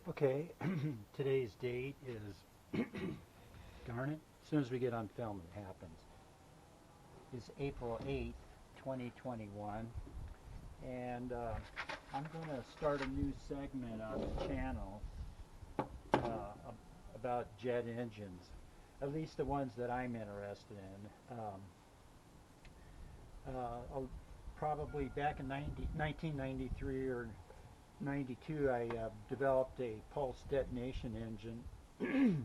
Okay, today's date is, darn it, as soon as we get on film it happens, is April 8th, 2021, and I'm going to start a new segment on the channel about jet engines, at least the ones that I'm interested in. Probably back in 1993 or 92, I developed a pulse detonation engine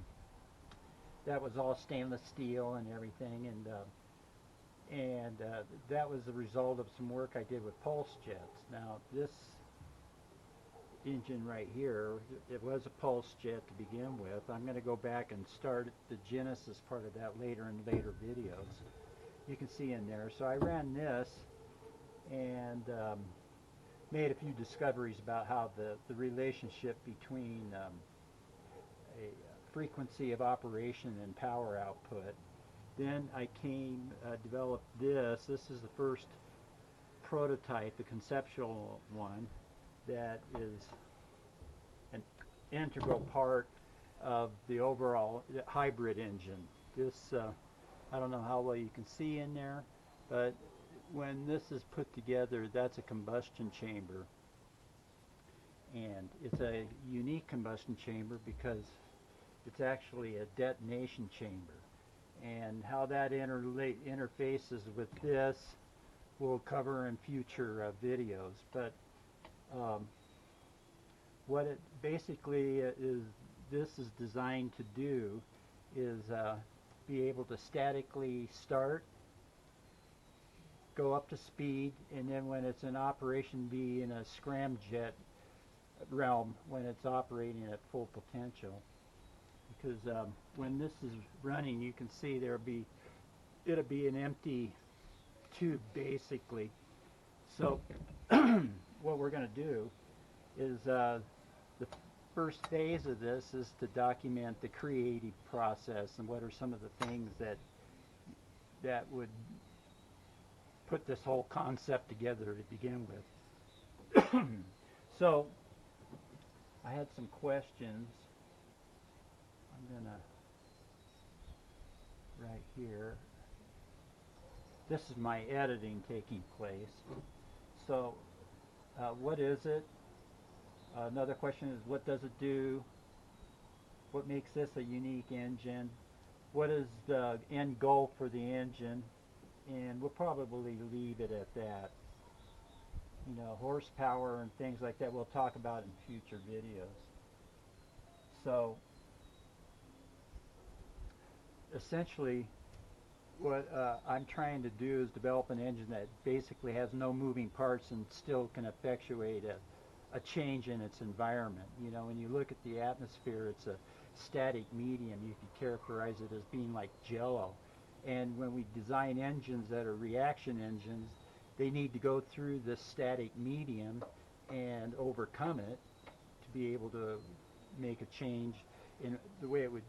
that was all stainless steel and everything, and that was the result of some work I did with pulse jets. Now this engine right here, it was a pulse jet to begin with. I'm going to go back and start the genesis part of that later in later videos. You can see in there. So I ran this and made a few discoveries about how the relationship between a frequency of operation and power output. Then I developed this. This is the first prototype, the conceptual one, that is an integral part of the overall hybrid engine. This, I don't know how well you can see in there, but when this is put together, that's a combustion chamber. And it's a unique combustion chamber because it's actually a detonation chamber. And how that interfaces with this we'll cover in future videos. But what it basically is, this is designed to do is be able to statically start, go up to speed, and then when it's in operation be in a scramjet realm when it's operating at full potential. Because when this is running, you can see it'll be an empty tube basically. So what we're going to do is the first phase of this is to document the creative process and what are some of the things that would put this whole concept together to begin with. So I had some questions. I'm gonna right here. This is my editing taking place. So what is it? Another question is, what does it do? What makes this a unique engine? What is the end goal for the engine? And we'll probably leave it at that. You know, horsepower and things like that we'll talk about in future videos. So essentially what I'm trying to do is develop an engine that basically has no moving parts and still can effectuate a change in its environment. You know, when you look at the atmosphere, it's a static medium. You could characterize it as being like jello. And when we design engines that are reaction engines, they need to go through this static medium and overcome it to be able to make a change in the way it would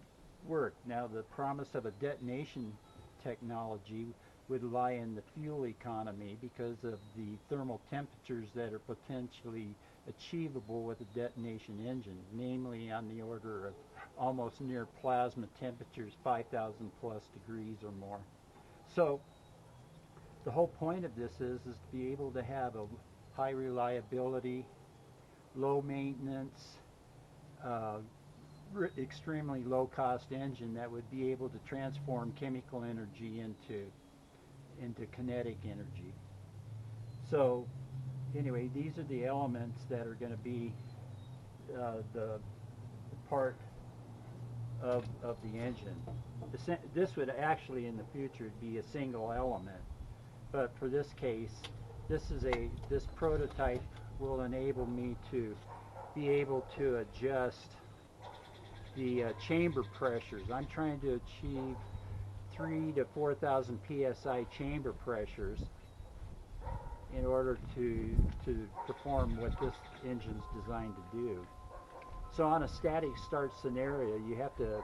work. Now, the promise of a detonation technology would lie in the fuel economy because of the thermal temperatures that are potentially achievable with a detonation engine, namely on the order of almost near plasma temperatures, 5,000 plus degrees or more. So the whole point of this is to be able to have a high reliability, low maintenance, extremely low cost engine that would be able to transform chemical energy into kinetic energy. So anyway, these are the elements that are going to be the part of the engine. This would actually in the future be a single element, but for this case, this prototype will enable me to be able to adjust the chamber pressures. I'm trying to achieve 3,000 to 4,000 psi chamber pressures in order to perform what this engine's designed to do. So on a static start scenario, you have to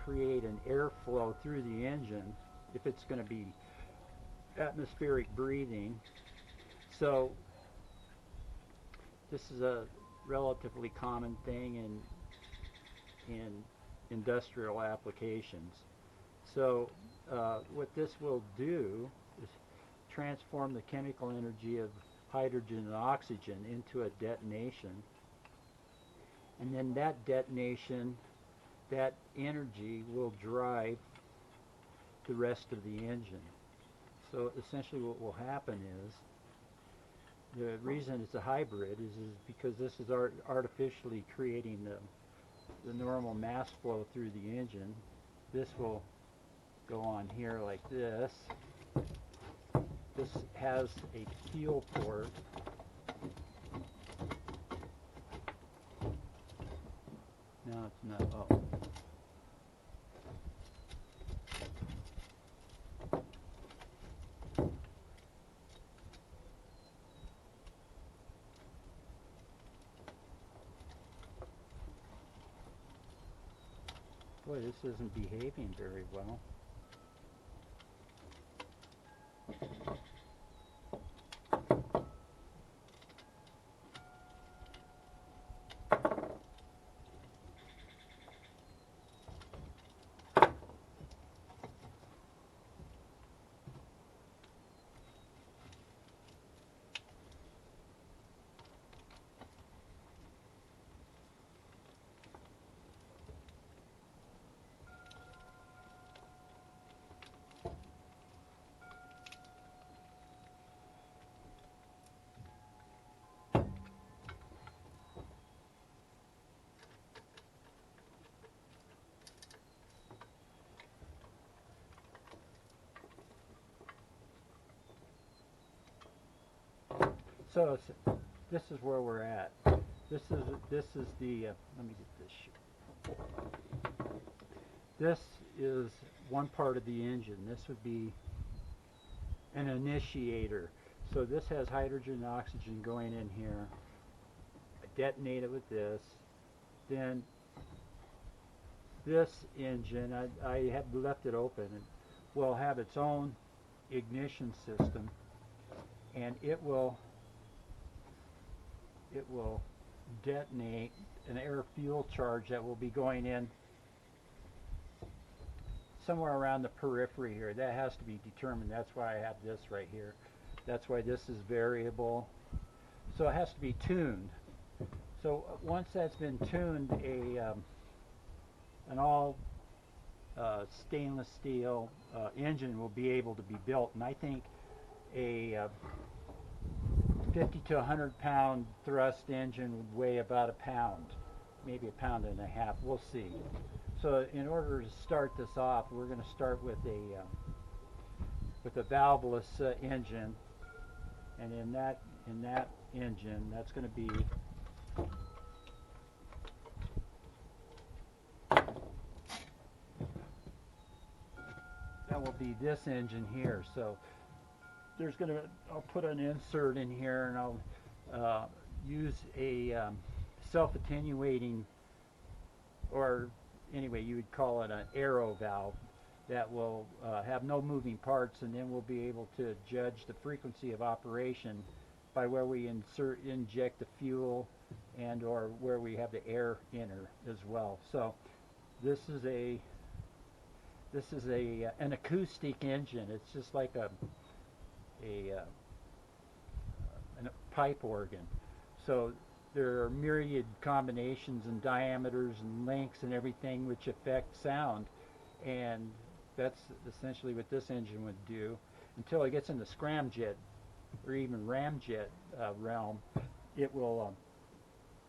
create an airflow through the engine if it's going to be atmospheric breathing. So this is relatively common thing in industrial applications. So what this will do is transform the chemical energy of hydrogen and oxygen into a detonation, and then that detonation, that energy will drive the rest of the engine. So essentially what will happen is, the reason it's a hybrid is because this is artificially creating the normal mass flow through the engine. This will go on here like this. This has a fuel port. No, it's not. Oh. Boy, this isn't behaving very well. So this is where we're at. This is the let me get this sheet. This is one part of the engine. This would be an initiator. So this has hydrogen and oxygen going in here. I detonate it with this. Then this engine, I have left it open, and will have its own ignition system, and it will detonate an air fuel charge that will be going in somewhere around the periphery here. That has to be determined. That's why I have this right here. That's why this is variable. So it has to be tuned. So once that's been tuned, an all stainless steel engine will be able to be built, and I think a 50 to 100 pound thrust engine would weigh about a pound, maybe a pound and a half. We'll see. So in order to start this off, we're going to start with a valveless engine, and in that engine, that's going to be this engine here. So there's I'll put an insert in here, and I'll use a self-attenuating, or anyway, you would call it an aero valve, that will have no moving parts, and then we'll be able to judge the frequency of operation by where we inject the fuel, and or where we have the air enter as well. So this is an acoustic engine. It's just like a pipe organ. So there are myriad combinations and diameters and lengths and everything which affect sound, and that's essentially what this engine would do until it gets in the scramjet or even ramjet realm.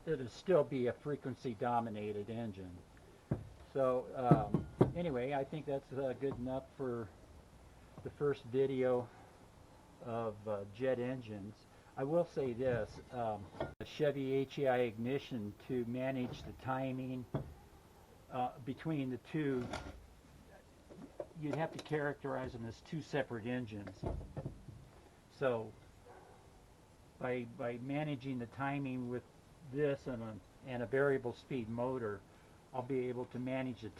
It'll still be a frequency dominated engine. So anyway, I think that's good enough for the first video of jet engines. I will say this, the Chevy HEI ignition, to manage the timing between the two, you'd have to characterize them as two separate engines. So by managing the timing with this and a variable speed motor, I'll be able to manage the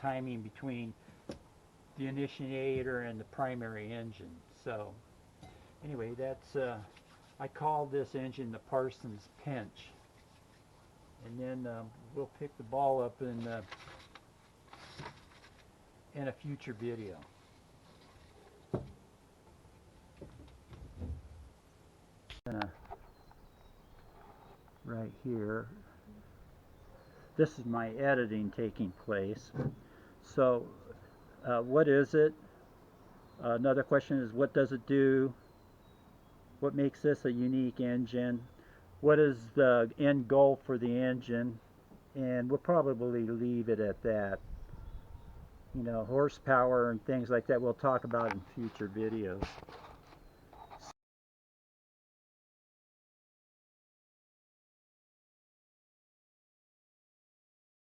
timing between the initiator and the primary engine. So anyway, that's I call this engine the Parsons pinch. and then we'll pick the ball up in a future video. Right here, this is my editing taking place. So what is it? Another question is, what does it do? What makes this a unique engine? What is the end goal for the engine? And we'll probably leave it at that. You know, horsepower and things like that we'll talk about in future videos.